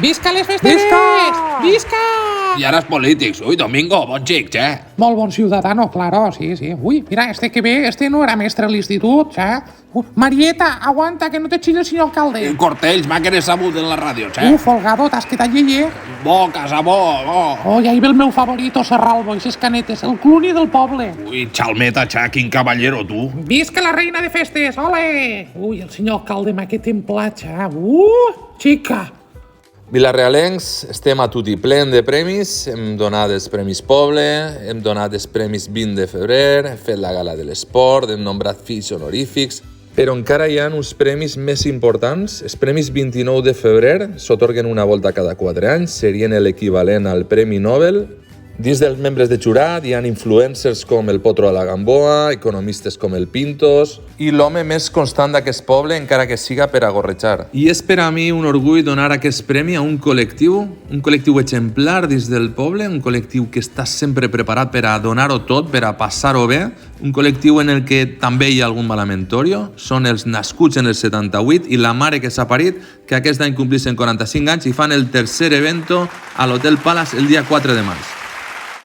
Visca les festes! Visca! Visca! I ara els polítics. Ui, Domingo, bon xic, Molt bon ciudadano, claro, sí. Uy, mira, que ve, no era mestre a l'institut, Marieta, aguanta, que no te xille el senyor alcalde. Cortells, m'ha querer sabut en la ràdio, Folgado, t'has quedat lleyer. Bo, Casabó, bo. Oh, i ahí ve el meu favorito, Serralbo, i ses canetes, el cluni del poble. Ui, xalmeta, quin caballero, tu. Visca la reina de festes, ole! Ui, el senyor alcalde m'ha que templat, xica. Vilarealencs, estem a tutti plen de premis, hem donat els Premis Poble, hem donat els Premis 20 de febrer, hem fet la gala de l'esport, hem nombrat fills honorífics, però encara hi ha uns premis més importants. Els Premis 29 de febrer s'atorguen una volta cada 4 anys, serien l'equivalent al Premi Nobel. Dins dels membres de jurat hi ha influencers com el Potro de la Gamboa, economistes com el Pintos i l'home més constant d'aquest poble, encara que siga per a gorrejar. I és per a mi un orgull donar aquest premi a un col·lectiu exemplar dins del poble, un col·lectiu que està sempre preparat per a donar-ho tot, per a passar-ho bé, un col·lectiu en el que també hi ha algun malametorio, són els nascuts en el 78 i la mare que s'ha parit, que aquest any complixen 45 anys i fan el tercer evento a l'Hotel Palace el dia 4 de març.